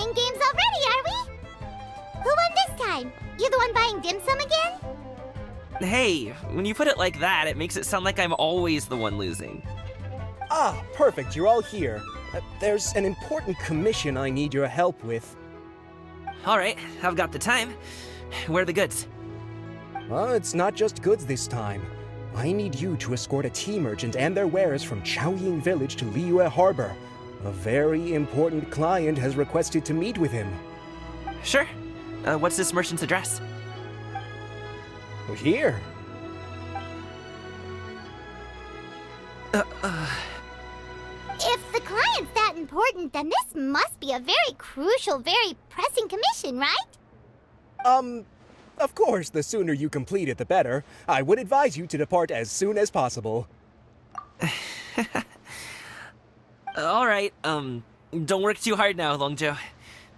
playing games already, are we? Who won this time? You the one buying dim sum again? Hey, when you put it like that, it makes it sound like I'm always the one losing. Ah, perfect, you're all here. There's an important commission I need your help with. Alright, I've got the time. Where are the goods? Well, it's not just goods this time. I need you to escort a tea merchant and their wares from Chaoying Village to Liyue Harbor. A very important client has requested to meet with him. Sure. What's this merchant's address? Here. If the client's that important, then this must be a very crucial, very pressing commission, right? Of course, the sooner you complete it, the better. I would advise you to depart as soon as possible. Alright, don't work too hard now, Longjo.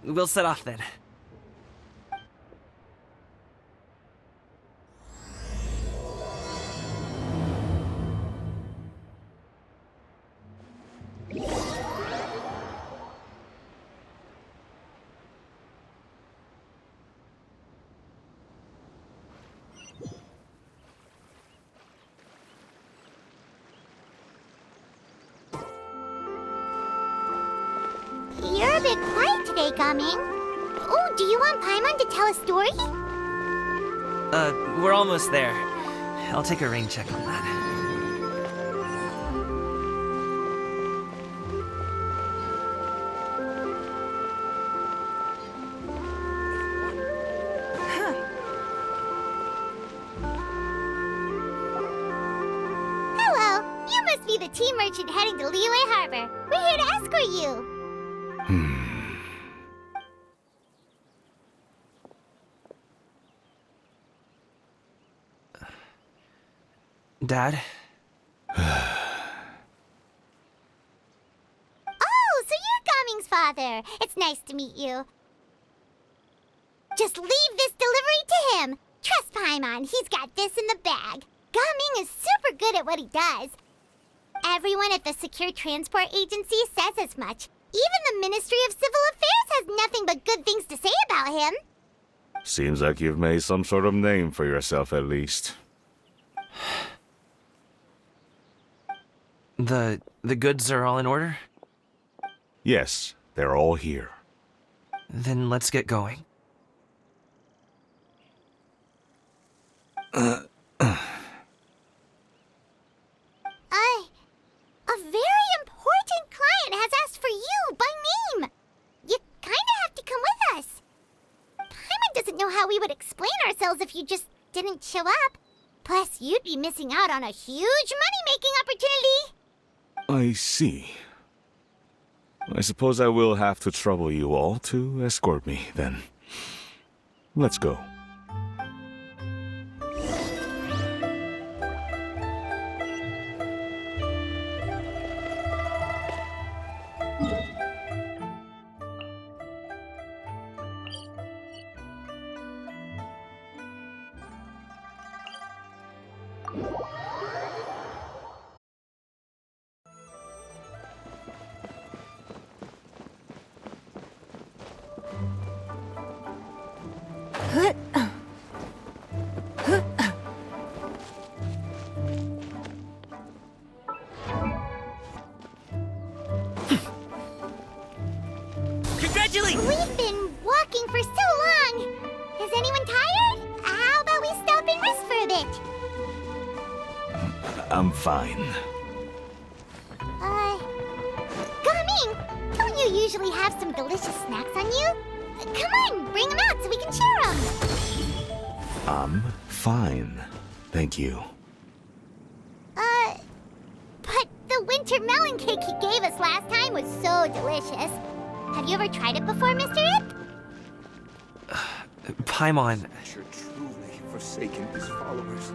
We'll set off then. You're a bit quiet today, Gaming. Oh, do you want Paimon to tell a story? We're almost there. I'll take a rain check on that. Hello, you must be the tea merchant heading to Liyue Harbor. We're here to escort you. Dad? Oh, so you're Gaming's father. It's nice to meet you. Just leave this delivery to him. Trust Paimon, he's got this in the bag. Gaming is super good at what he does. Everyone at the Secure Transport Agency says as much. Even the Ministry of Civil Affairs has nothing but good things to say about him. Seems like you've made some sort of name for yourself at least. The goods are all in order? Yes, they're all here. Then let's get going. A very important client has asked for you by name. You kinda have to come with us. Paimon doesn't know how we would explain ourselves if you just didn't show up. Plus, you'd be missing out on a huge money-making opportunity. I see. I suppose I will have to trouble you all to escort me, then. Let's go. Congratulations! We've been walking for so long. Is anyone tired? How about we stop and rest for a bit? I'm fine. Gaming, don't you usually have some delicious snacks on you? Come on, bring them out so we can share them. I'm fine. Thank you. But the winter melon cake he gave us last time was so delicious. Have you ever tried it before, Mr. Ip? Paimon, Nature truly forsaken his followers.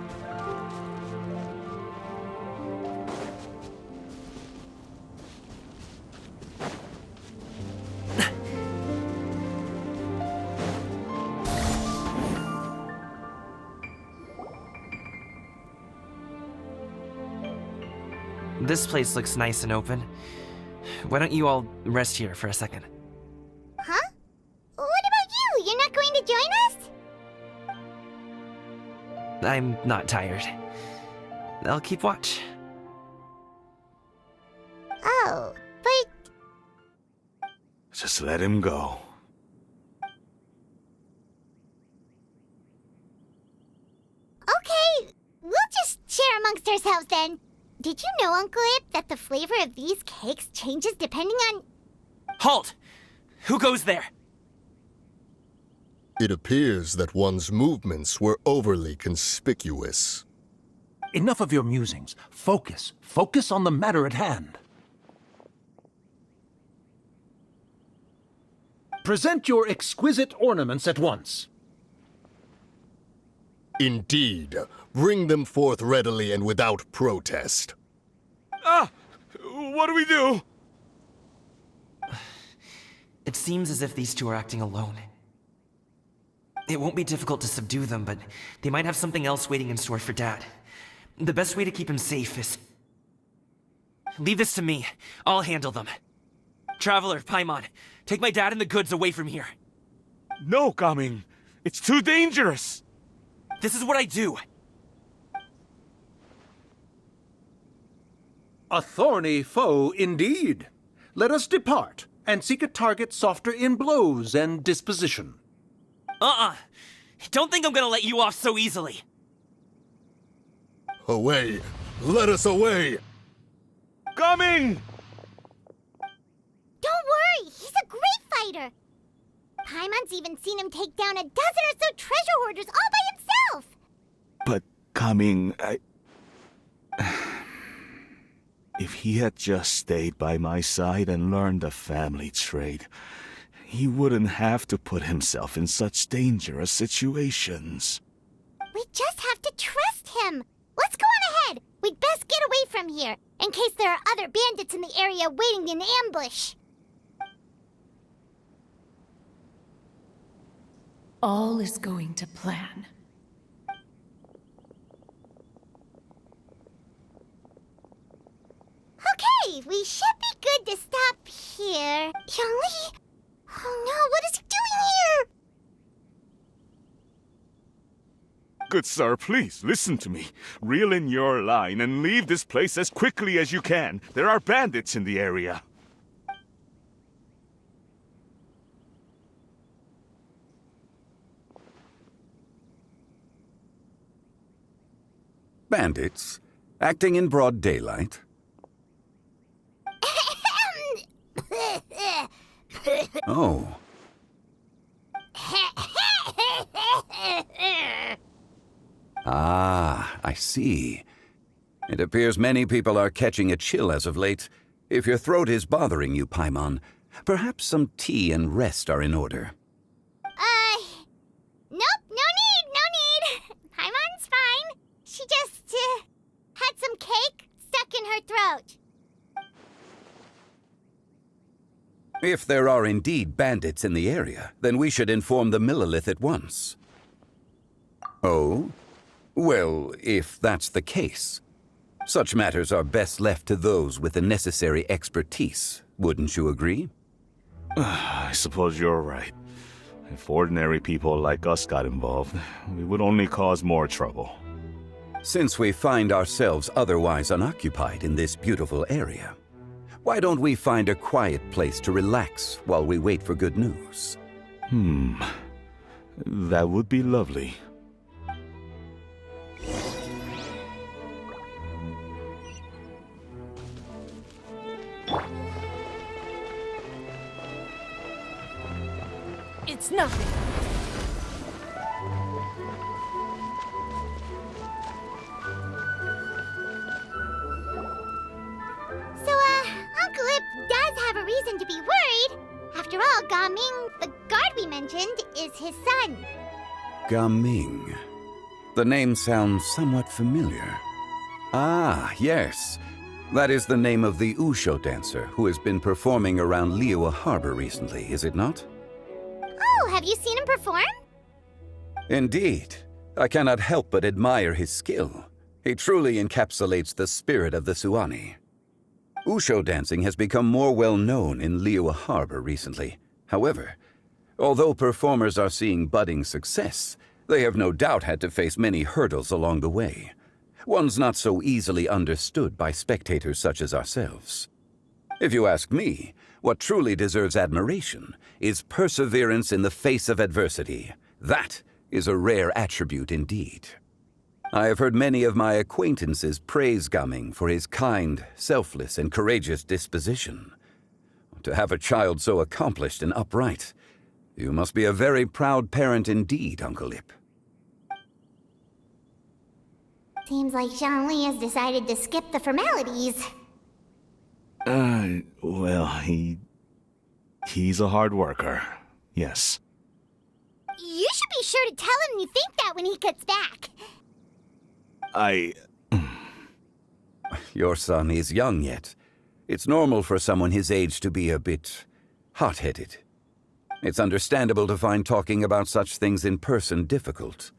this place looks nice and open. Why don't you all rest here for a second? Huh? join us? I'm not tired. I'll keep watch. Oh, but Just let him go. okay, we'll just share amongst ourselves then. Did you know, Uncle Ip, that the flavor of these cakes changes depending on... Halt! Who goes there? It appears that one's movements were overly conspicuous. Enough of your musings. Focus. Focus on the matter at hand. Present your exquisite ornaments at once. Indeed. Bring them forth readily and without protest. Ah! What do we do? It seems as if these two are acting alone. It won't be difficult to subdue them, but they might have something else waiting in store for Dad. The best way to keep him safe is... Leave this to me. I'll handle them. Traveler, Paimon, take my dad and the goods away from here. No, Gaming. It's too dangerous. This is what I do. A thorny foe indeed. Let us depart and seek a target softer in blows and disposition. Don't think I'm gonna let you off so easily. Away! Let us away! Coming! Don't worry, he's a great fighter. Paimon's even seen him take down a dozen or so treasure hoarders all by himself. But Coming, If he had just stayed by my side and learned the family trade, he wouldn't have to put himself in such dangerous situations. We just have to trust him. Let's go on ahead. We'd best get away from here, in case there are other bandits in the area waiting in ambush. All is going to plan. Okay, we should be good to stop here. Youngli? Oh no, what is he doing here? Good sir, please listen to me. Reel in your line and leave this place as quickly as you can. There are bandits in the area. Bandits? Acting in broad daylight? Oh. Ah, I see. It appears many people are catching a chill as of late. If your throat is bothering you, Paimon, perhaps some tea and rest are in order. Nope, no need. Paimon's fine. She just, had some cake stuck in her throat. If there are indeed bandits in the area, then we should inform the Millelith at once. Oh? Well, if that's the case, such matters are best left to those with the necessary expertise, wouldn't you agree? I suppose you're right. If ordinary people like us got involved, we would only cause more trouble. Since we find ourselves otherwise unoccupied in this beautiful area, why don't we find a quiet place to relax while we wait for good news? That would be lovely. It's nothing. So, Uncle Ip does have a reason to be worried. After all, Gaming, the guard we mentioned, is his son. Gaming. The name sounds somewhat familiar. Ah, yes. That is the name of the Usho dancer who has been performing around Liyue Harbor recently, is it not? Oh, have you seen him perform? Indeed. I cannot help but admire his skill. He truly encapsulates the spirit of the Suani. Usho dancing has become more well known in Liyue Harbor recently. However, Although performers are seeing budding success, they have no doubt had to face many hurdles along the way. Ones not so easily understood by spectators such as ourselves. If you ask me, what truly deserves admiration is perseverance in the face of adversity. That is a rare attribute indeed. I have heard many of my acquaintances praise Gaming for his kind, selfless, and courageous disposition. To have a child so accomplished and upright, you must be a very proud parent indeed, Uncle Ip. Seems like Zhongli has decided to skip the formalities. Well, he's a hard worker. Yes. You should be sure to tell him you think that when he gets back. Your son is young yet. It's normal for someone his age to be a bit hot-headed. It's understandable to find talking about such things in person difficult.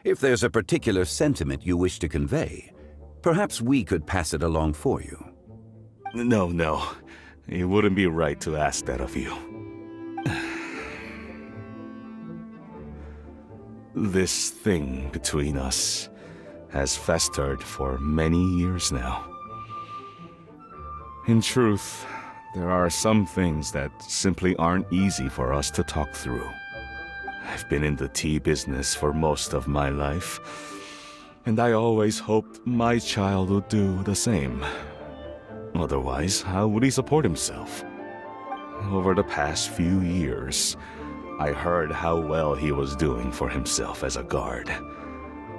If there's a particular sentiment you wish to convey, perhaps we could pass it along for you. No. It wouldn't be right to ask that of you. This thing between us has festered for many years now. In truth, there are some things that simply aren't easy for us to talk through. I've been in the tea business for most of my life, and I always hoped my child would do the same. Otherwise, how would he support himself? Over the past few years, I heard how well he was doing for himself as a guard.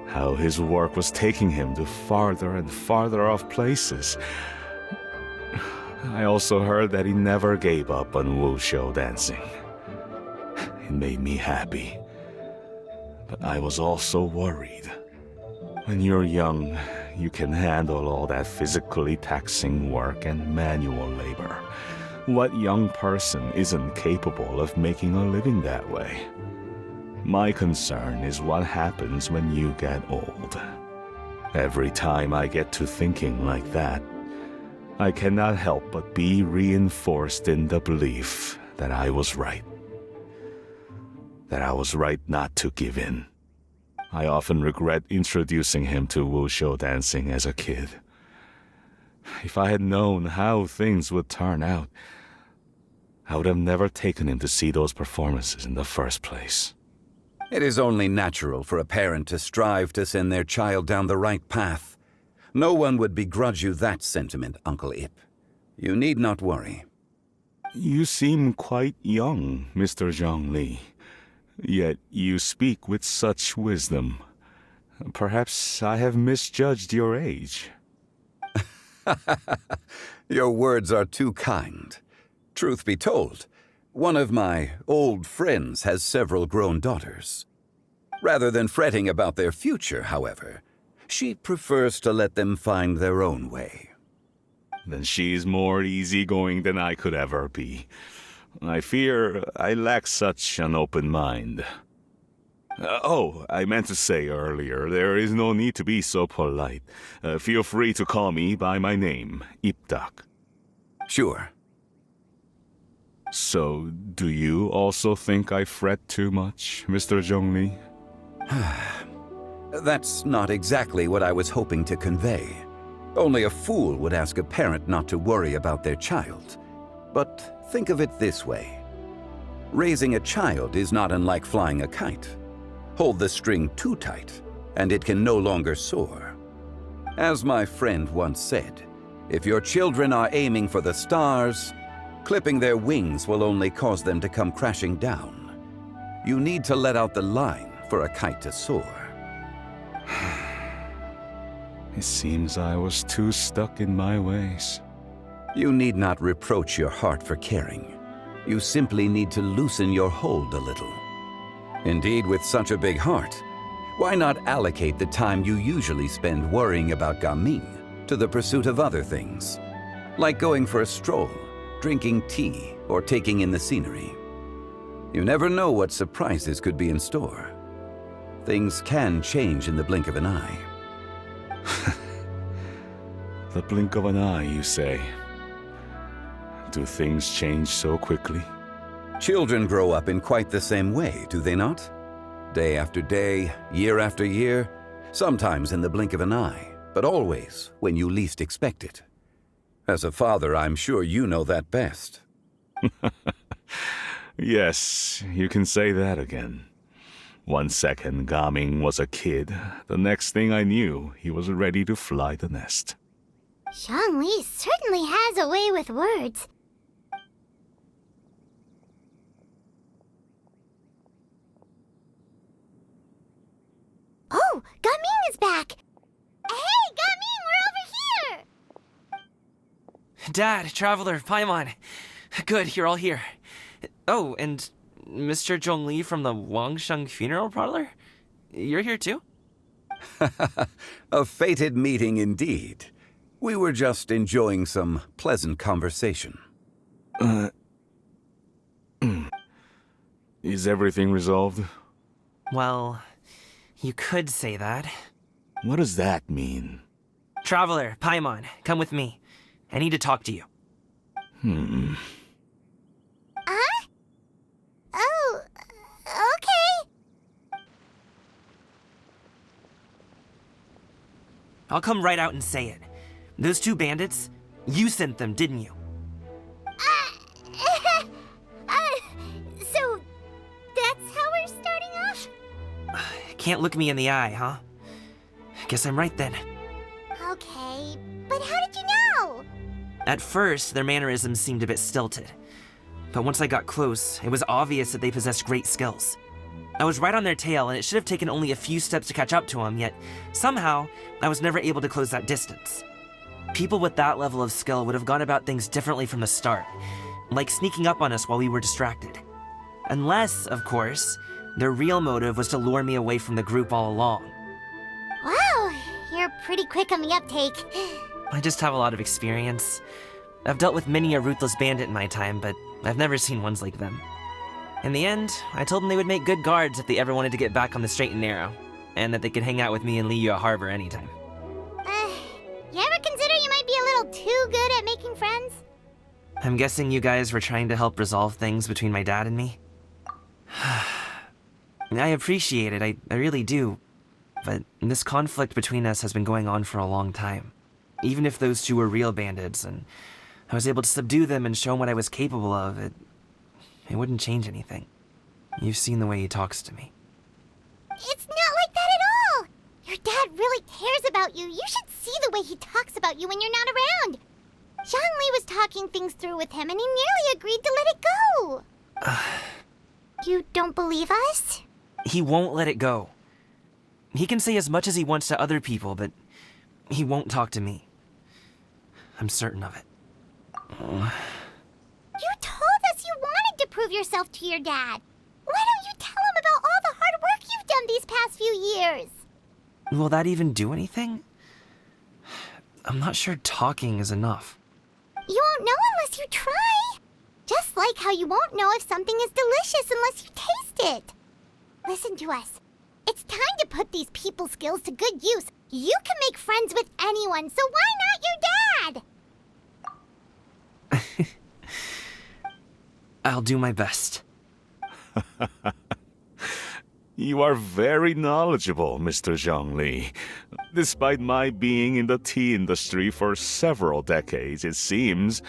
How his work was taking him to farther and farther off places. I also heard that he never gave up on wushou dancing. It made me happy. But I was also worried. When you're young, you can handle all that physically taxing work and manual labor. What young person isn't capable of making a living that way? My concern is what happens when you get old. Every time I get to thinking like that, I cannot help but be reinforced in the belief that I was right. That I was right not to give in. I often regret introducing him to wushou dancing as a kid. If I had known how things would turn out, I would have never taken him to see those performances in the first place. It is only natural for a parent to strive to send their child down the right path. No one would begrudge you that sentiment, Uncle Ip. You need not worry. You seem quite young, Mr. Zhongli. Yet you speak with such wisdom. Perhaps I have misjudged your age. Your words are too kind. Truth be told, one of my old friends has several grown daughters. Rather than fretting about their future, however, she prefers to let them find their own way. Then she's more easygoing than I could ever be. I fear I lack such an open mind. I meant to say earlier, there is no need to be so polite. Feel free to call me by my name, Ipdak. Sure. So, do you also think I fret too much, Mr. Zhongli? That's not exactly what I was hoping to convey. Only a fool would ask a parent not to worry about their child. But think of it this way. Raising a child is not unlike flying a kite. Hold the string too tight, and it can no longer soar. As my friend once said, if your children are aiming for the stars, clipping their wings will only cause them to come crashing down. You need to let out the line for a kite to soar. It seems I was too stuck in my ways. You need not reproach your heart for caring. You simply need to loosen your hold a little. Indeed, with such a big heart, why not allocate the time you usually spend worrying about Gaming to the pursuit of other things, like going for a stroll, drinking tea, or taking in the scenery. You never know what surprises could be in store. Things can change in the blink of an eye. The blink of an eye, you say? Do things change so quickly? Children grow up in quite the same way, do they not? Day after day, year after year, sometimes in the blink of an eye, but always when you least expect it. As a father, I'm sure you know that best. Yes, you can say that again. 1 second, Gaming was a kid. The next thing I knew, he was ready to fly the nest. Zhongli certainly has a way with words. Oh, Gaming is back! Hey, Gaming, we're over here! Dad, Traveler, Paimon. Good, you're all here. Oh, and Mr. Zhongli from the Wangsheng Funeral Parlor? You're here too? A fated meeting indeed. We were just enjoying some pleasant conversation. Is everything resolved? Well, you could say that. What does that mean? Traveler, Paimon, come with me. I need to talk to you. Huh? Oh, okay. I'll come right out and say it. Those 2 bandits, you sent them, didn't you? So that's how we're starting off? Can't look me in the eye, huh? Guess I'm right then. Okay, but how did you know? At first, their mannerisms seemed a bit stilted. But once I got close, it was obvious that they possessed great skills. I was right on their tail, and it should have taken only a few steps to catch up to them, yet somehow, I was never able to close that distance. People with that level of skill would have gone about things differently from the start, like sneaking up on us while we were distracted. Unless, of course, their real motive was to lure me away from the group all along. Wow, you're pretty quick on the uptake. I just have a lot of experience. I've dealt with many a ruthless bandit in my time, but I've never seen ones like them. In the end, I told them they would make good guards if they ever wanted to get back on the straight and narrow, and that they could hang out with me in Liyue Harbor anytime. You ever consider you might be a little too good at making friends? I'm guessing you guys were trying to help resolve things between my dad and me? I appreciate it, I really do. But this conflict between us has been going on for a long time. Even if those 2 were real bandits, and I was able to subdue them and show them what I was capable of, it wouldn't change anything. You've seen the way he talks to me. It's not like that at all! Your dad really cares about you. You should see the way he talks about you when you're not around. Zhongli was talking things through with him, and he nearly agreed to let it go. You don't believe us? He won't let it go. He can say as much as he wants to other people, but he won't talk to me. I'm certain of it. You told us you wanted to prove yourself to your dad. Why don't you tell him about all the hard work you've done these past few years? Will that even do anything? I'm not sure talking is enough. You won't know unless you try. Just like how you won't know if something is delicious unless you taste it. Listen to us. It's time to put these people skills to good use. You can make friends with anyone, so why not your dad? I'll do my best. You are very knowledgeable, Mr. Zhongli. Despite my being in the tea industry for several decades, it seems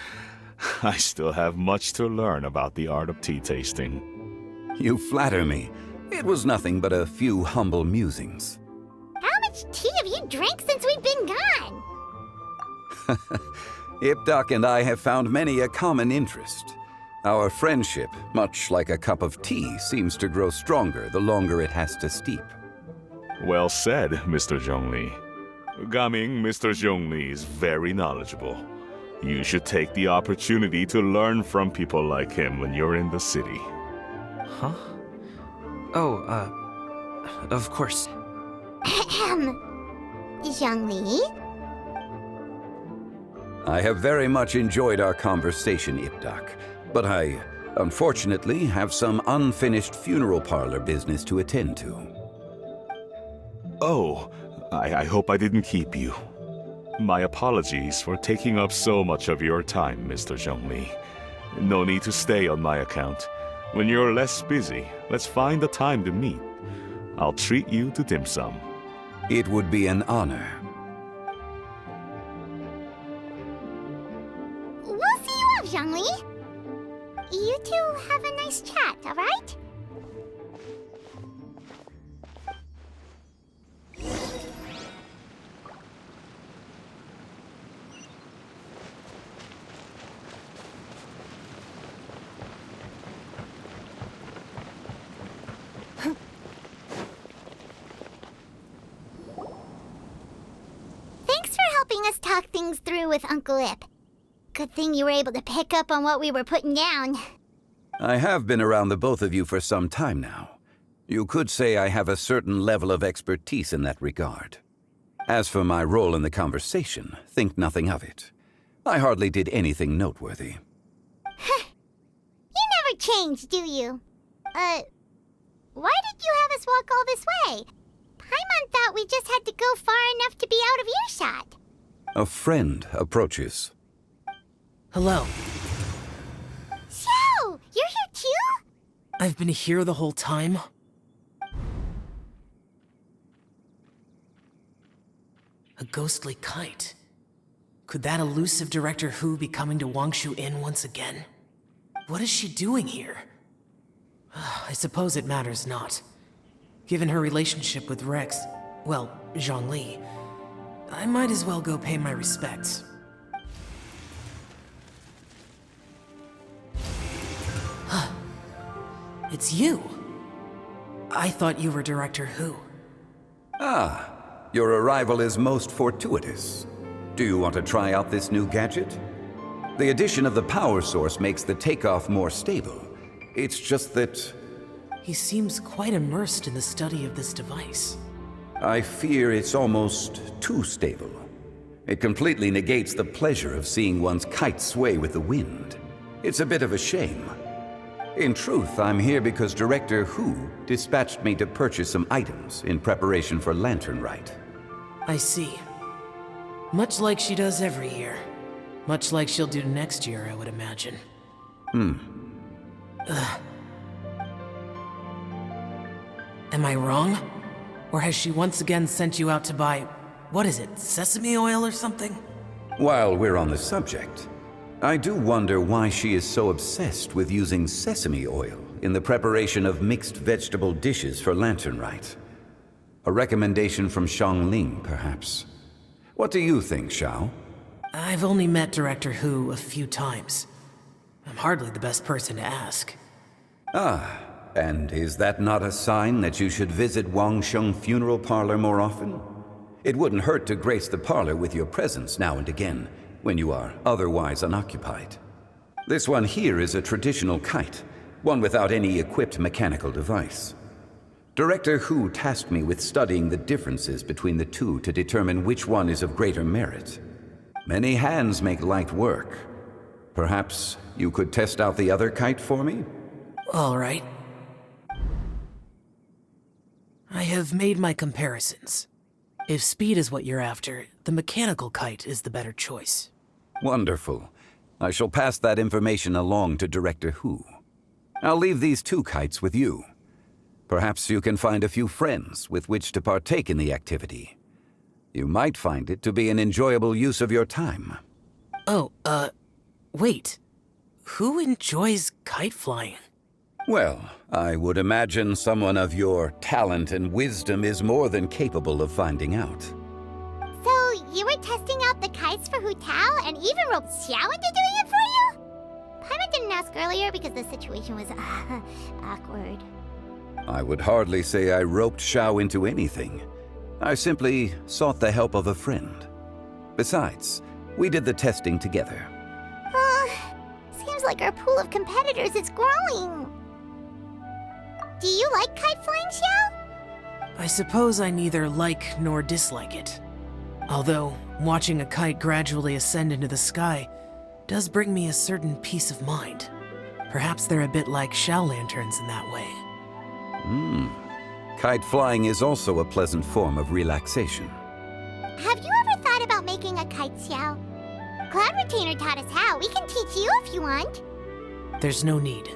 I still have much to learn about the art of tea tasting. You flatter me. It was nothing but a few humble musings. How much tea have you drank since we've been gone? Ipdak and I have found many a common interest. Our friendship, much like a cup of tea, seems to grow stronger the longer it has to steep. Well said, Mr. Zhongli. Gaming, Mr. Zhongli is very knowledgeable. You should take the opportunity to learn from people like him when you're in the city. Huh? Oh, of course. Zhongli? I have very much enjoyed our conversation, Ipdak, but I, unfortunately, have some unfinished funeral parlor business to attend to. Oh, I hope I didn't keep you. My apologies for taking up so much of your time, Mr. Zhongli. No need to stay on my account. When you're less busy, let's find a time to meet. I'll treat you to dim sum. It would be an honor. We'll see you off, Zhongli. You two have a nice chat, all right? Thanks for helping us talk things through with Uncle Ip. Good thing you were able to pick up on what we were putting down. I have been around the both of you for some time now. You could say I have a certain level of expertise in that regard. As for my role in the conversation, think nothing of it. I hardly did anything noteworthy. You never change, do you? Why did you have us walk all this way? Paimon thought we just had to go far enough to be out of earshot. A friend approaches. Hello. Xiao, you're here too? I've been here the whole time. A ghostly kite. Could that elusive Director Hu be coming to Wangshu Inn once again? What is she doing here? I suppose it matters not. Given her relationship with Rex, well, Zhongli, I might as well go pay my respects. It's you. I thought you were Director Hu. Ah, your arrival is most fortuitous. Do you want to try out this new gadget? The addition of the power source makes the takeoff more stable. It's just that... He seems quite immersed in the study of this device. I fear it's almost too stable. It completely negates the pleasure of seeing one's kite sway with the wind. It's a bit of a shame. In truth, I'm here because Director Hu dispatched me to purchase some items in preparation for Lantern Rite. I see. Much like she does every year. Much like she'll do next year, I would imagine. Am I wrong? Or has she once again sent you out to buy, what is it, sesame oil or something? While we're on the subject, I do wonder why she is so obsessed with using sesame oil in the preparation of mixed vegetable dishes for Lantern Rite. A recommendation from Xiangling, perhaps. What do you think, Xiao? I've only met Director Hu a few times. I'm hardly the best person to ask. Ah, and is that not a sign that you should visit Wangsheng Funeral Parlor more often? It wouldn't hurt to grace the parlor with your presence now and again, when you are otherwise unoccupied. This one here is a traditional kite, one without any equipped mechanical device. Director Hu tasked me with studying the differences between the two to determine which one is of greater merit. Many hands make light work. Perhaps you could test out the other kite for me? All right. I have made my comparisons. If speed is what you're after, the mechanical kite is the better choice. Wonderful. I shall pass that information along to Director Hu. I'll leave these two kites with you. Perhaps you can find a few friends with which to partake in the activity. You might find it to be an enjoyable use of your time. Oh, wait. Who enjoys kite flying? Well, I would imagine someone of your talent and wisdom is more than capable of finding out. So, you were testing out the kites for Hu Tao and even roped Xiao into doing it for you? Paimon didn't ask earlier because the situation was awkward. I would hardly say I roped Xiao into anything. I simply sought the help of a friend. Besides, we did the testing together. Seems like our pool of competitors is growing. Do you like kite flying, Xiao? I suppose I neither like nor dislike it. Although, watching a kite gradually ascend into the sky does bring me a certain peace of mind. Perhaps they're a bit like Xiao lanterns in that way. Kite flying is also a pleasant form of relaxation. Have you ever thought about making a kite, Xiao? Cloud Retainer taught us how. We can teach you if you want. There's no need.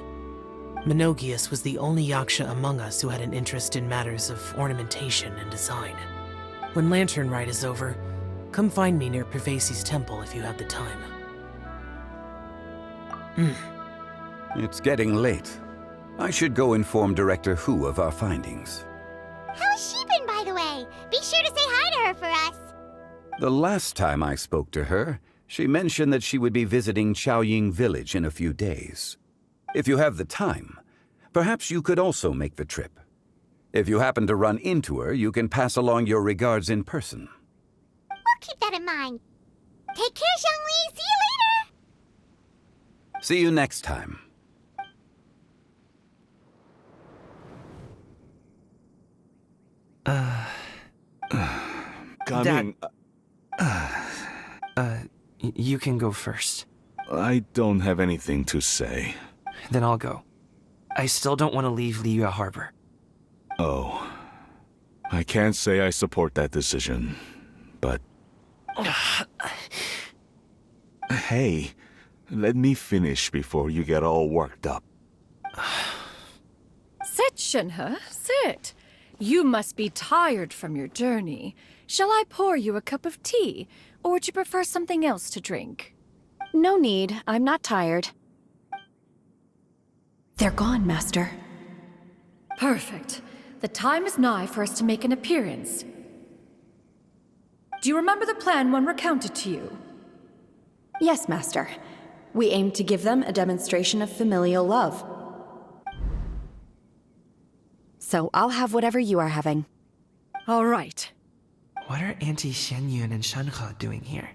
Menogias was the only Yaksha among us who had an interest in matters of ornamentation and design. When Lantern Rite is over, come find me near Pervasi's temple if you have the time. It's getting late. I should go inform Director Hu of our findings. How's she been, by the way? Be sure to say hi to her for us. The last time I spoke to her, she mentioned that she would be visiting Chaoying Village in a few days. If you have the time, perhaps you could also make the trip. If you happen to run into her, you can pass along your regards in person. We'll keep that in mind. Take care, Zhongli. See you later. See you next time. Coming. You can go first. I don't have anything to say. Then I'll go. I still don't want to leave Liyue Harbor. Oh. I can't say I support that decision, but... Hey, let me finish before you get all worked up. Sit, Shenhe, sit. You must be tired from your journey. Shall I pour you a cup of tea, or would you prefer something else to drink? No need. I'm not tired. They're gone, Master. Perfect. The time is nigh for us to make an appearance. Do you remember the plan when recounted to you? Yes, Master. We aim to give them a demonstration of familial love. So I'll have whatever you are having. All right. What are Auntie Xianyun and Shenhe doing here?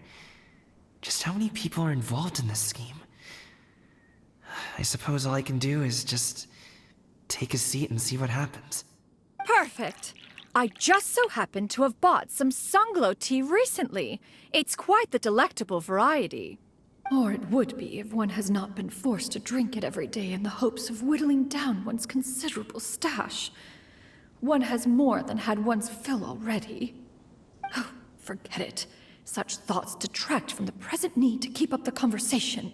Just how many people are involved in this scheme? I suppose all I can do is just take a seat and see what happens. Perfect. I just so happen to have bought some Sunglow tea recently. It's quite the delectable variety. Or it would be if one has not been forced to drink it every day in the hopes of whittling down one's considerable stash. One has more than had one's fill already. Oh, forget it. Such thoughts detract from the present need to keep up the conversation.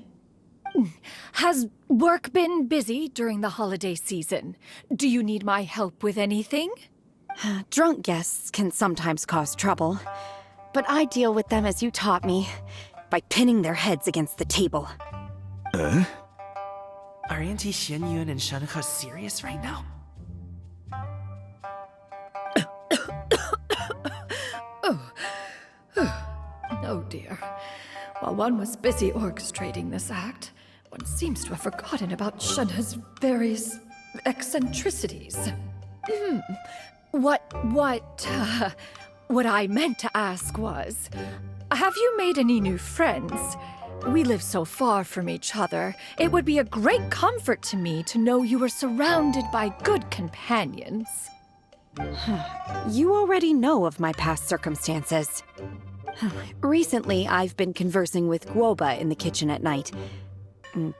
Has work been busy during the holiday season? Do you need my help with anything? Drunk guests can sometimes cause trouble, but I deal with them as you taught me, by pinning their heads against the table. Are Auntie Xianyun and Shenhe serious right now? Oh dear. While one was busy orchestrating this act, one seems to have forgotten about Shenhe's various eccentricities. What I meant to ask was, have you made any new friends? We live so far from each other. It would be a great comfort to me to know you were surrounded by good companions. You already know of my past circumstances. Recently, I've been conversing with Guoba in the kitchen at night.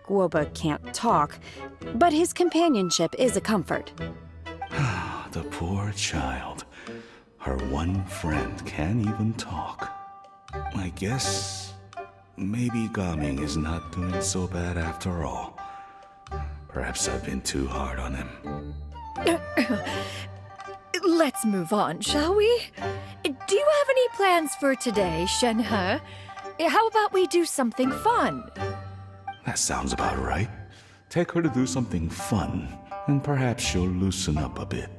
Guoba can't talk, but his companionship is a comfort. The poor child. Her one friend can't even talk. I guess maybe Gaming is not doing so bad after all. Perhaps I've been too hard on him. Let's move on, shall we? Do you have any plans for today, Shenhe? How about we do something fun? That sounds about right. Take her to do something fun, and perhaps she'll loosen up a bit.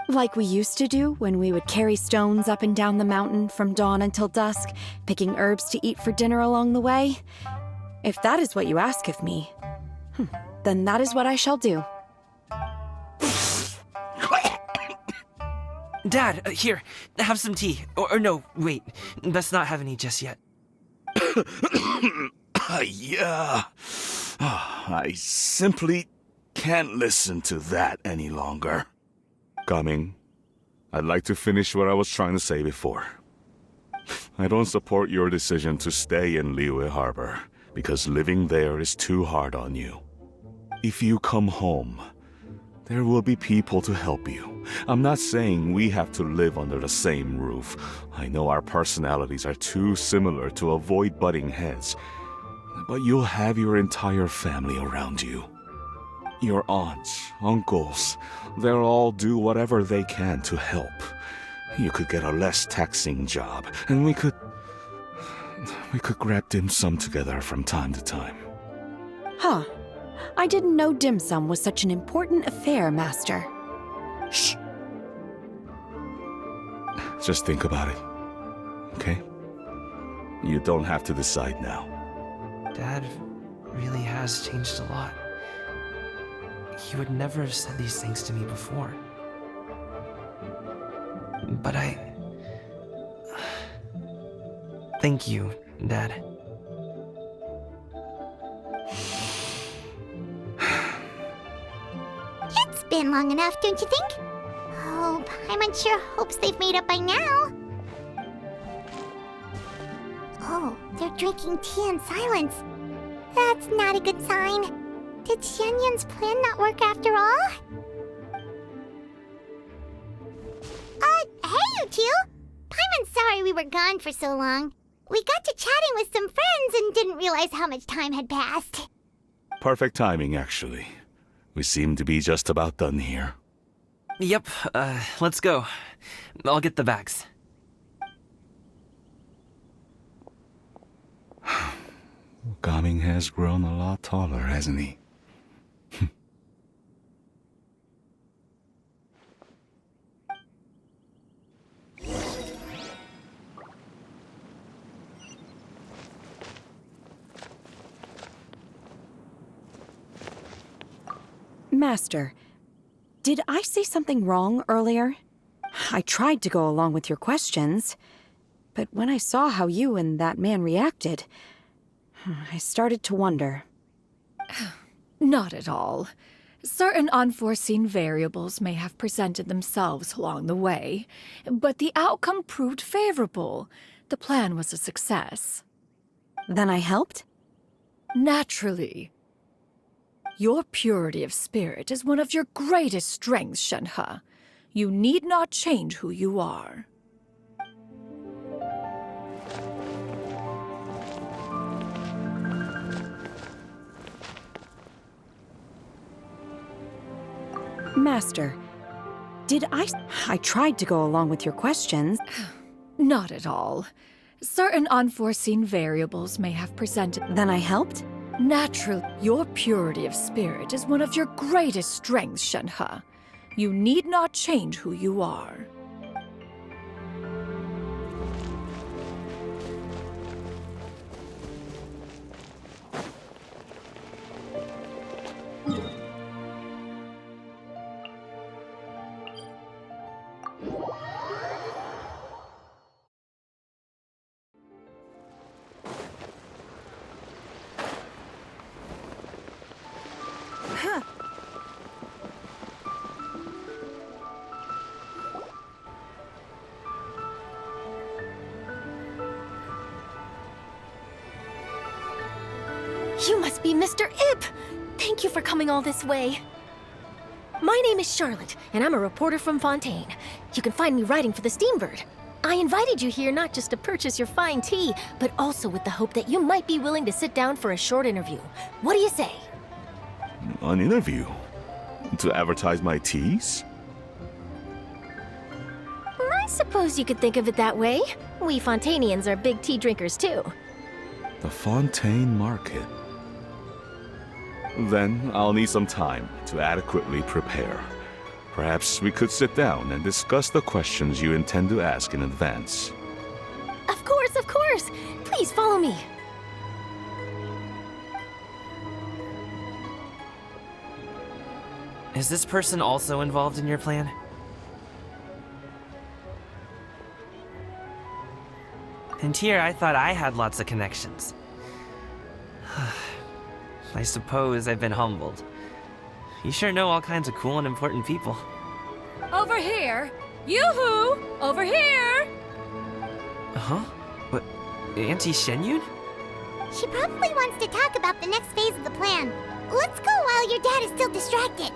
Like we used to do when we would carry stones up and down the mountain from dawn until dusk, picking herbs to eat for dinner along the way? If that is what you ask of me, then that is what I shall do. Dad, here, have some tea. Or no, wait, let's not have any just yet. Yeah. I simply can't listen to that any longer. Coming. I'd like to finish what I was trying to say before. I don't support your decision to stay in Liyue Harbor, because living there is too hard on you. If you come home, there will be people to help you. I'm not saying we have to live under the same roof. I know our personalities are too similar to avoid butting heads. But you'll have your entire family around you. Your aunts, uncles, they'll all do whatever they can to help. You could get a less taxing job, and we could grab dim sum together from time to time. Huh. I didn't know dim sum was such an important affair, Master. Shh. Just think about it, okay? You don't have to decide now. Dad really has changed a lot. He would never have said these things to me before. But thank you, Dad. It's been long enough, don't you think? Oh, Paimon sure hopes they've made up by now. Oh, they're drinking tea in silence. That's not a good sign. Did Xianyun's plan not work after all? Hey you two! Paimon's sorry we were gone for so long. We got to chatting with some friends and didn't realize how much time had passed. Perfect timing, actually. We seem to be just about done here. Yep, let's go. I'll get the bags. Gaming has grown a lot taller, hasn't he? Master, did I say something wrong earlier? I tried to go along with your questions, but when I saw how you and that man reacted, I started to wonder. Not at all. Certain unforeseen variables may have presented themselves along the way, but the outcome proved favorable. The plan was a success. Then I helped? Naturally. Your purity of spirit is one of your greatest strengths, Shenhe. You need not change who you are. Master, did I tried to go along with your questions. Not at all. Certain unforeseen variables may have presented... Then I helped? Naturally, your purity of spirit is one of your greatest strengths, Shenhe. You need not change who you are. You must be Mr. Ip! Thank you for coming all this way. My name is Charlotte, and I'm a reporter from Fontaine. You can find me writing for the Steambird. I invited you here not just to purchase your fine tea, but also with the hope that you might be willing to sit down for a short interview. What do you say? An interview? To advertise my teas? I suppose you could think of it that way. We Fontainians are big tea drinkers too. The Fontaine Market. Then I'll need some time to adequately prepare. Perhaps we could sit down and discuss the questions you intend to ask in advance. Of course, of course! Please follow me. Is this person also involved in your plan? And here I thought I had lots of connections. I suppose I've been humbled. You sure know all kinds of cool and important people. Over here! Yoo-hoo! Over here! Huh? What? Auntie Shenyun? She probably wants to talk about the next phase of the plan. Let's go while your dad is still distracted.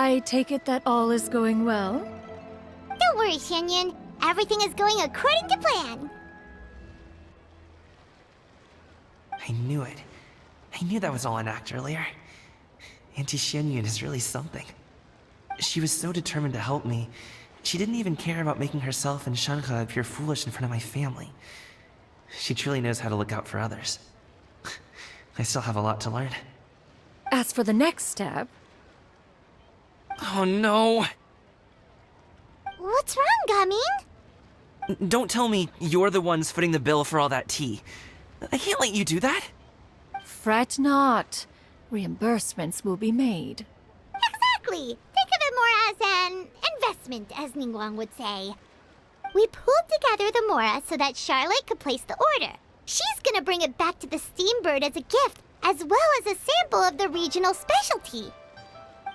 I take it that all is going well? Don't worry, Xianyun. Everything is going according to plan. I knew it. I knew that was all an act earlier. Auntie Xianyun is really something. She was so determined to help me. She didn't even care about making herself and Shanhe appear foolish in front of my family. She truly knows how to look out for others. I still have a lot to learn. As for the next step... Oh no! What's wrong, Gaming? Don't tell me you're the ones footing the bill for all that tea. I can't let you do that. Fret not. Reimbursements will be made. Exactly. Think of it more as an investment, as Ningguang would say. We pooled together the Mora so that Charlotte could place the order. She's gonna bring it back to the Steambird as a gift, as well as a sample of the regional specialty.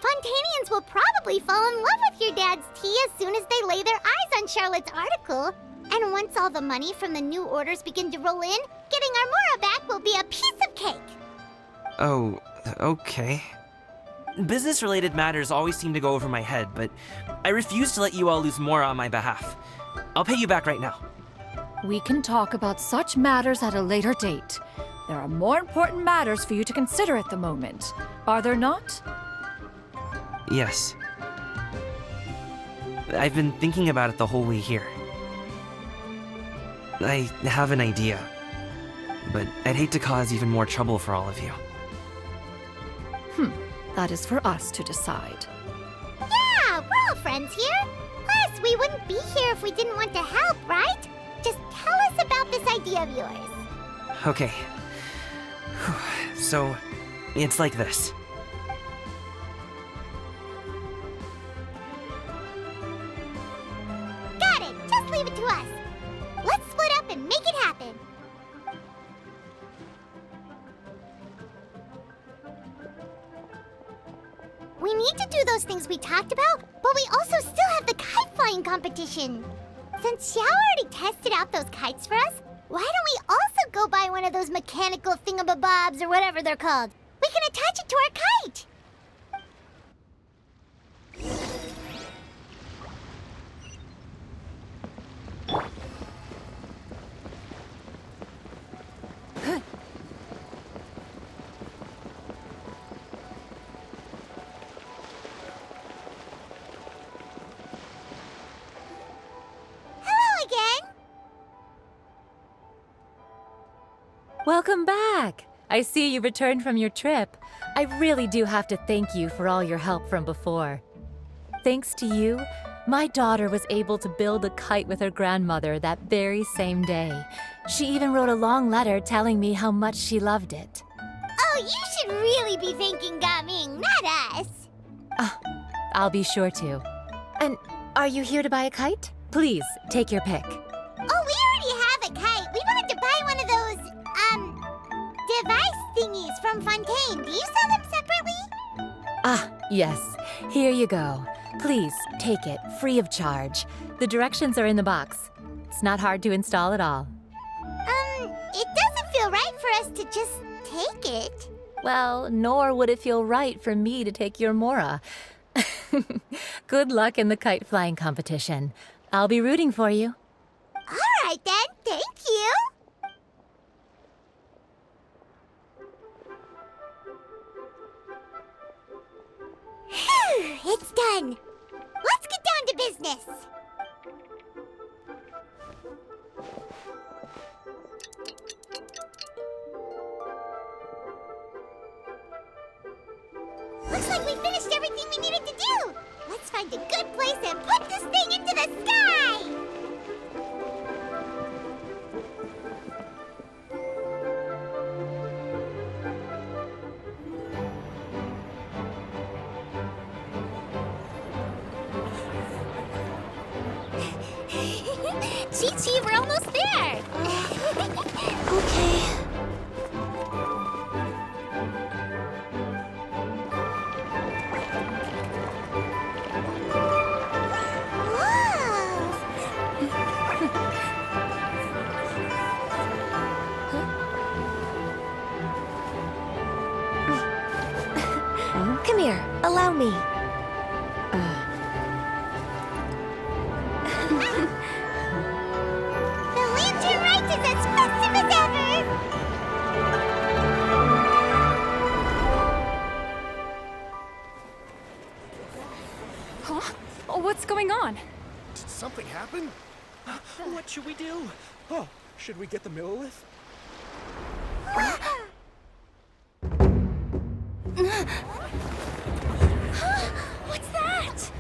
Fontanians will probably fall in love with your dad's tea as soon as they lay their eyes on Charlotte's article. And once all the money from the new orders begin to roll in, getting our Mora back will be a piece of cake. Oh, okay. Business-related matters always seem to go over my head, but I refuse to let you all lose more on my behalf. I'll pay you back right now. We can talk about such matters at a later date. There are more important matters for you to consider at the moment, are there not? Yes. I've been thinking about it the whole way here. I have an idea, but I'd hate to cause even more trouble for all of you. That is for us to decide. Yeah, we're all friends here. Plus, we wouldn't be here if we didn't want to help, right? Just tell us about this idea of yours. Okay. So, it's like this. Got it. Just leave it to us. Let's split up and make it happen. We need to do those things we talked about, but we also still have the kite flying competition. Since Xiao already tested out those kites for us, why don't we also go buy one of those mechanical thingamabobs or whatever they're called? We can attach it to our kite. Hello again. Welcome back! I see you returned from your trip. I really do have to thank you for all your help from before. Thanks to you, my daughter was able to build a kite with her grandmother that very same day. She even wrote a long letter telling me how much she loved it. Oh, you should really be thanking Gaming, not us. I'll be sure to. And are you here to buy a kite? Please, take your pick. Oh, we already have a kite. We wanted to buy one of those, device thingies from Fontaine. Do you sell them separately? Ah, yes. Here you go. Please, take it, free of charge. The directions are in the box. It's not hard to install at all. It doesn't feel right for us to just take it. Well, nor would it feel right for me to take your Mora. Good luck in the kite flying competition. I'll be rooting for you. All right then, thank you. Phew, it's done. Let's get down to business. Looks like we finished everything we needed to do. Let's find a good place and put this thing into the sky. Chi-Chi, we're almost there. Okay. Come here, allow me. happen? What should we do? Oh, should we get the Millilith? What's that?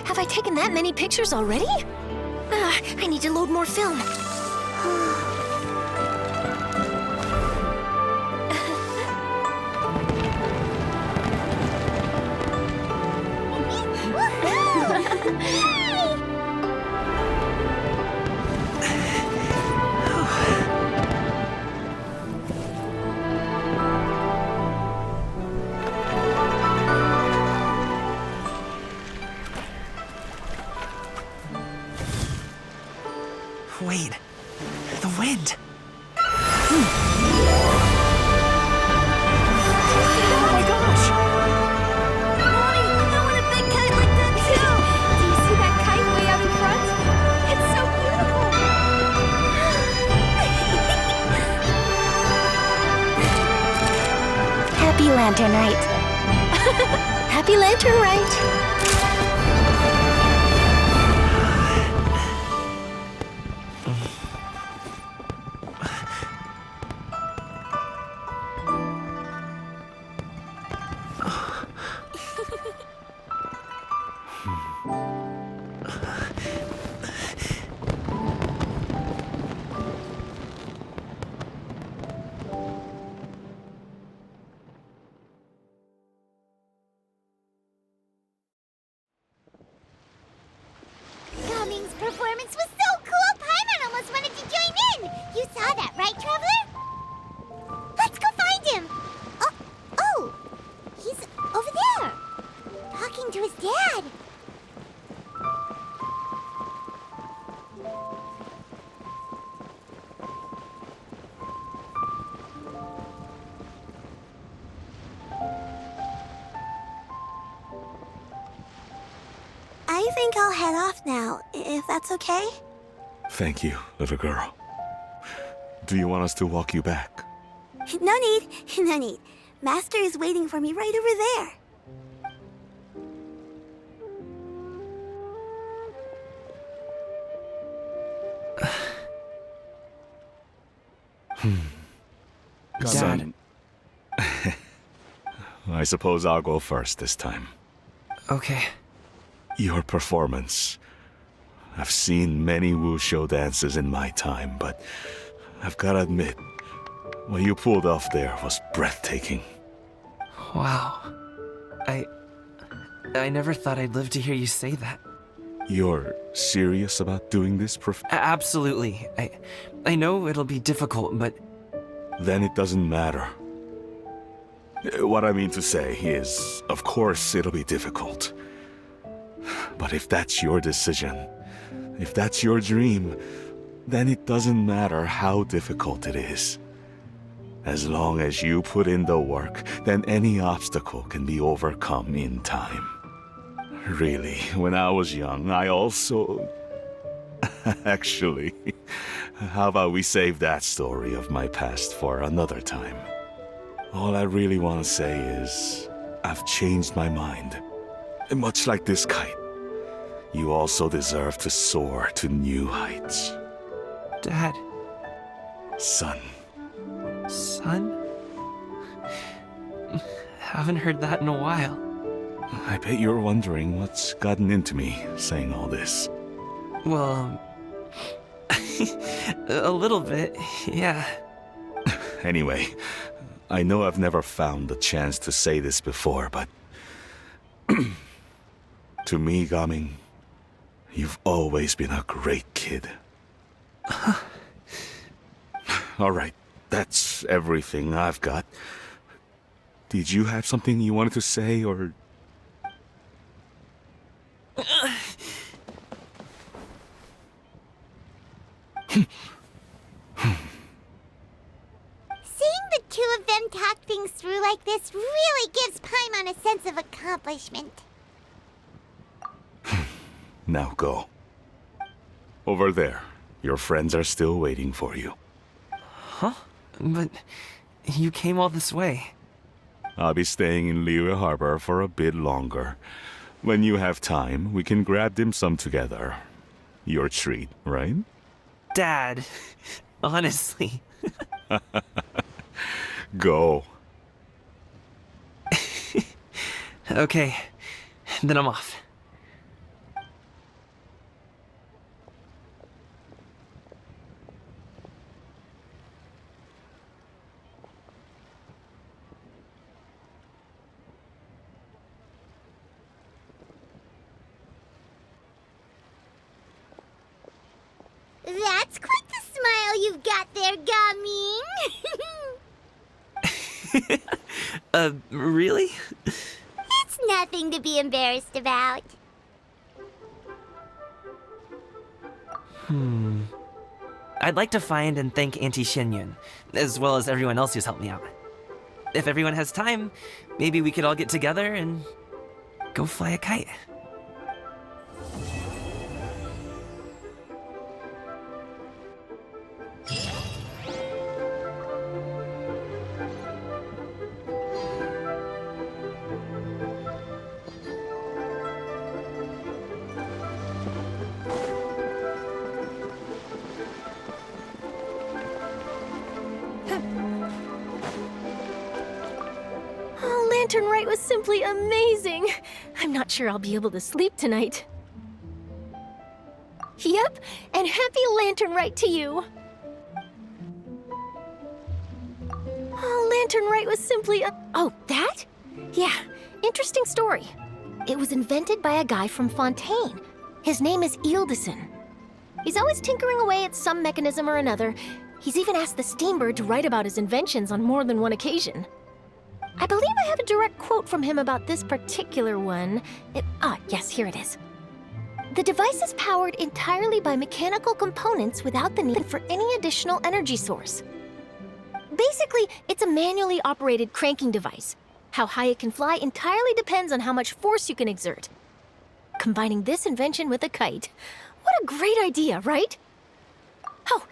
Have I taken that many pictures already? I need to load more film. Wait, the wind. Oh my gosh! Mommy, I want a big kite like that too! Do you see that kite way out in front? It's so beautiful! Happy Lantern Rite. Happy Lantern Rite. Cummings' performance was so cool, Paimon almost wanted to join in! You saw that, right, Traveler? Let's go find him! Oh, he's over there! Talking to his dad! I think I'll head off now, if that's okay. Thank you, little girl. Do you want us to walk you back? No need, no need. Master is waiting for me right over there. Son. I suppose I'll go first this time. Okay. Your performance. I've seen many wushou dances in my time, but I've gotta admit, what you pulled off there was breathtaking. Wow. I never thought I'd live to hear you say that. You're serious about doing this, Absolutely. I know it'll be difficult, but... Then it doesn't matter. What I mean to say is, of course it'll be difficult. But if that's your decision, if that's your dream, then it doesn't matter how difficult it is. As long as you put in the work, then any obstacle can be overcome in time. Really, when I was young, I also... Actually, how about we save that story of my past for another time? All I really want to say is, I've changed my mind. And much like this kite, you also deserve to soar to new heights. Dad. Son. Son? Haven't heard that in a while. I bet you're wondering what's gotten into me saying all this. Well, a little bit, yeah. Anyway, I know I've never found the chance to say this before, but... to me, Gaming, you've always been a great kid. Alright, that's everything I've got. Did you have something you wanted to say, or... Seeing the two of them talk things through like this really gives Paimon a sense of accomplishment. Now go. Over there. Your friends are still waiting for you. Huh? But you came all this way. I'll be staying in Liyue Harbor for a bit longer. When you have time, we can grab dim sum together. Your treat, right? Dad, honestly. Go. Okay, then I'm off. That's quite the smile you've got there, Gaming. Really? It's nothing to be embarrassed about. I'd like to find and thank Auntie Xinyun, as well as everyone else who's helped me out. If everyone has time, maybe we could all get together and go fly a kite. Lantern Rite was simply amazing. I'm not sure I'll be able to sleep tonight. Yep, and happy Lantern Rite to you. Lantern Rite was simply Oh, that? Yeah, interesting story. It was invented by a guy from Fontaine. His name is Ildison. He's always tinkering away at some mechanism or another. He's even asked the Steambird to write about his inventions on more than one occasion. I believe I have a direct quote from him about this particular one. Yes, here it is. The device is powered entirely by mechanical components without the need for any additional energy source. Basically, it's a manually operated cranking device. How high it can fly entirely depends on how much force you can exert. Combining this invention with a kite. What a great idea, right? Oh,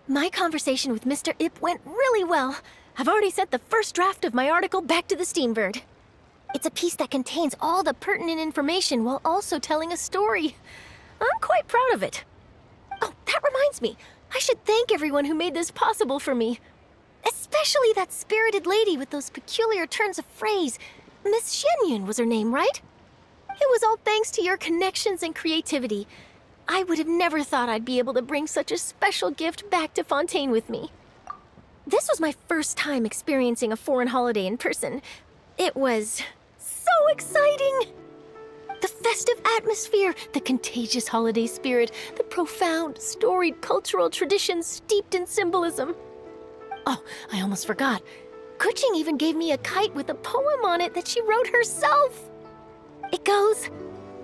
my conversation with Mr. Ip went really well. I've already sent the first draft of my article back to the Steambird. It's a piece that contains all the pertinent information while also telling a story. I'm quite proud of it. Oh, that reminds me. I should thank everyone who made this possible for me. Especially that spirited lady with those peculiar turns of phrase. Miss Xinyun was her name, right? It was all thanks to your connections and creativity. I would have never thought I'd be able to bring such a special gift back to Fontaine with me. This was my first time experiencing a foreign holiday in person. It was so exciting! The festive atmosphere, the contagious holiday spirit, the profound, storied cultural traditions steeped in symbolism. Oh, I almost forgot. Kuching even gave me a kite with a poem on it that she wrote herself. It goes,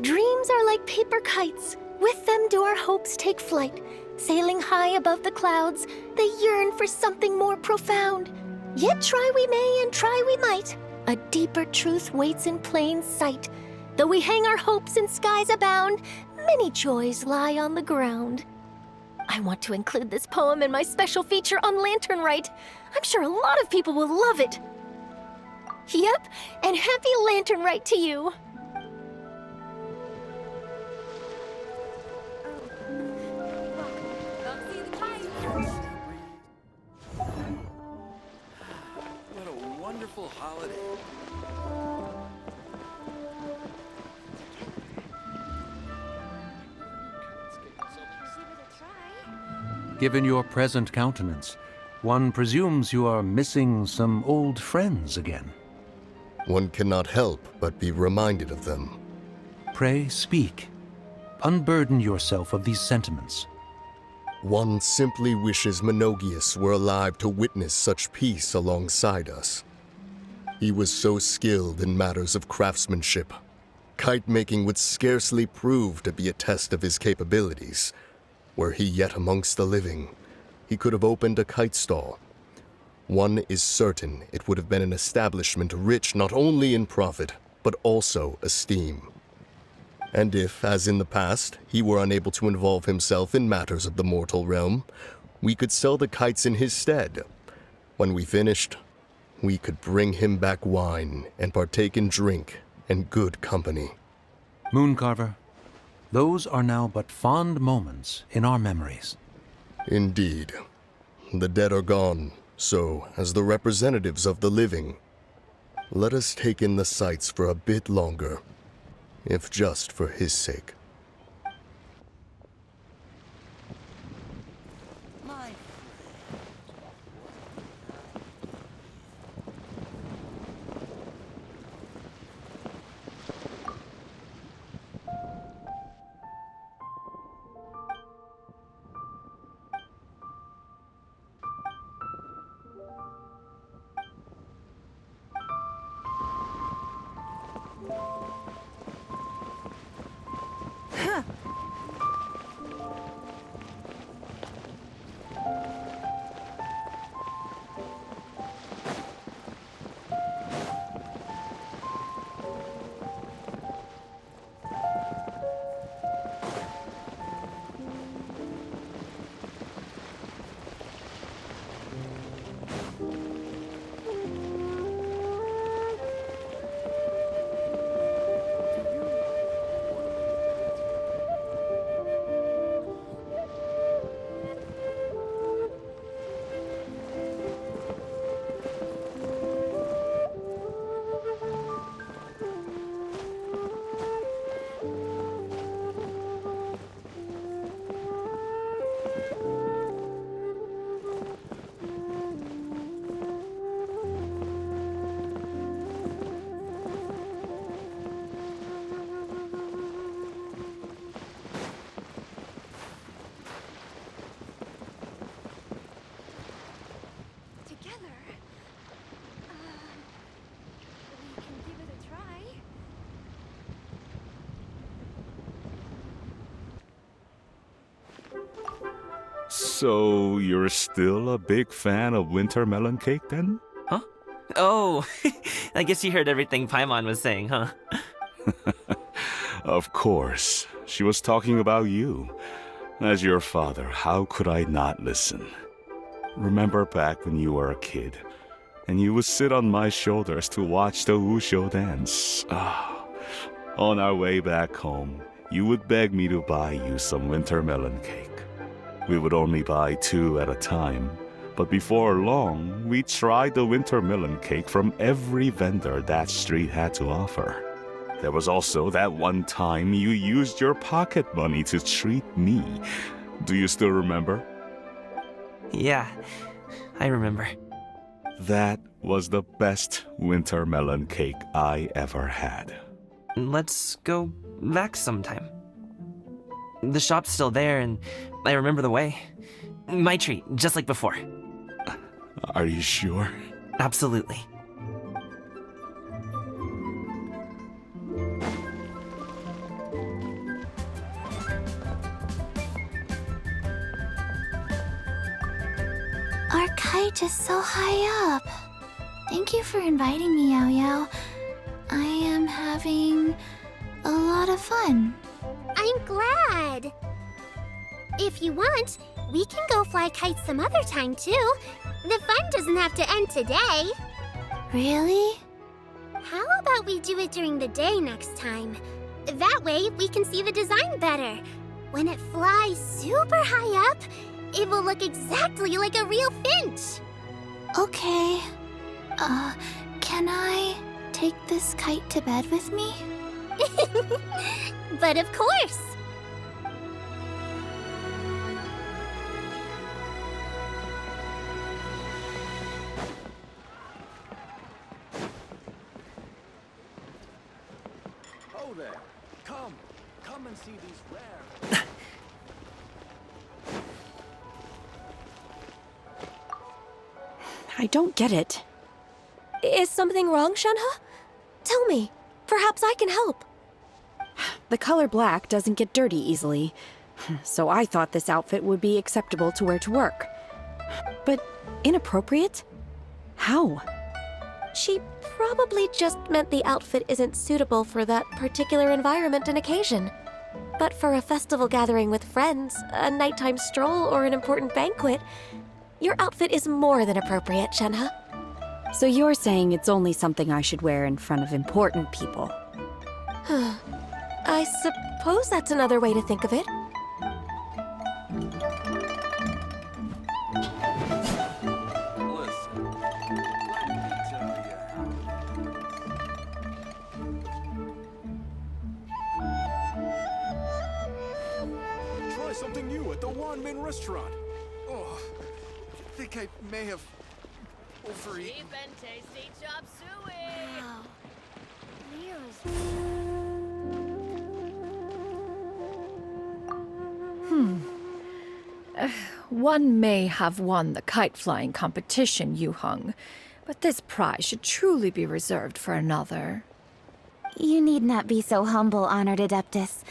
"Dreams are like paper kites. With them do our hopes take flight. Sailing high above the clouds, they yearn for something more profound. Yet try we may and try we might, a deeper truth waits in plain sight. Though we hang our hopes in skies abound, many joys lie on the ground. I want to include this poem in my special feature on Lantern Rite. I'm sure a lot of people will love it. Yep, and happy Lantern Rite to you. What a wonderful holiday. Given your present countenance, one presumes you are missing some old friends again. One cannot help but be reminded of them. Pray speak. Unburden yourself of these sentiments. One simply wishes Menogius were alive to witness such peace alongside us. He was so skilled in matters of craftsmanship. Kite making would scarcely prove to be a test of his capabilities. Were he yet amongst the living, he could have opened a kite stall. One is certain it would have been an establishment rich not only in profit, but also esteem. And if, as in the past, he were unable to involve himself in matters of the mortal realm, we could sell the kites in his stead. When we finished, we could bring him back wine and partake in drink and good company. Mooncarver, those are now but fond moments in our memories. Indeed. The dead are gone, so, as the representatives of the living, let us take in the sights for a bit longer, if just for his sake. So, you're still a big fan of winter melon cake then? Huh? Oh, I guess you heard everything Paimon was saying, huh? Of course. She was talking about you. As your father, how could I not listen? Remember back when you were a kid, and you would sit on my shoulders to watch the Wushu dance. On our way back home, you would beg me to buy you some winter melon cake. We would only buy 2 at a time, but before long, we tried the winter melon cake from every vendor that street had to offer. There was also that one time you used your pocket money to treat me. Do you still remember? Yeah, I remember. That was the best winter melon cake I ever had. Let's go back sometime. The shop's still there, and I remember the way. My treat, just like before. Are you sure? Absolutely. Our kite is so high up. Thank you for inviting me, Yao Yao. I am having a lot of fun. I'm glad. If you want, we can go fly kites some other time too. The fun doesn't have to end today. Really? How about we do it during the day next time? That way, we can see the design better. When it flies super high up, it will look exactly like a real finch. Okay. Can I take this kite to bed with me? But of course! Oh there. Come and see these rare. I don't get it. Is something wrong, Shenhe? Tell me. Perhaps I can help. The color black doesn't get dirty easily, so I thought this outfit would be acceptable to wear to work. But inappropriate? How? She probably just meant the outfit isn't suitable for that particular environment and occasion. But for a festival gathering with friends, a nighttime stroll, or an important banquet, your outfit is more than appropriate, Shenhe. So you're saying it's only something I should wear in front of important people? I suppose that's another way to think of it. Listen, let me tell you how. Try something new at the Wanmin restaurant. Oh, I think I may have overeaten. Cheap and tasty chop suey! Wow. One may have won the kite flying competition, Yu Heng, but this prize should truly be reserved for another. You need not be so humble, Honored Adeptus.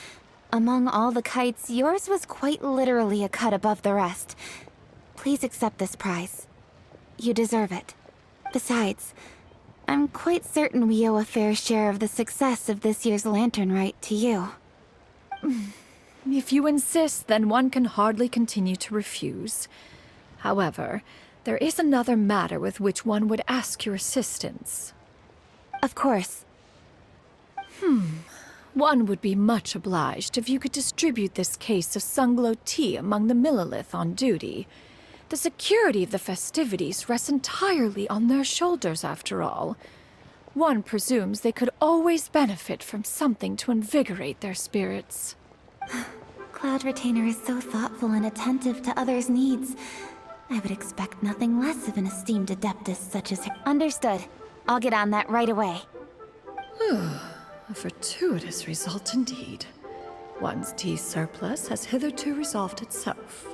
Among all the kites, yours was quite literally a cut above the rest. Please accept this prize. You deserve it. Besides, I'm quite certain we owe a fair share of the success of this year's Lantern Rite to you. If you insist, then one can hardly continue to refuse. However, there is another matter with which one would ask your assistance. Of course. One would be much obliged if you could distribute this case of Sunglow tea among the Millilith on duty. The security of the festivities rests entirely on their shoulders, after all. One presumes they could always benefit from something to invigorate their spirits. Cloud Retainer is so thoughtful and attentive to others' needs. I would expect nothing less of an esteemed Adeptus such as her. Understood. I'll get on that right away. A fortuitous result indeed. One's tea surplus has hitherto resolved itself.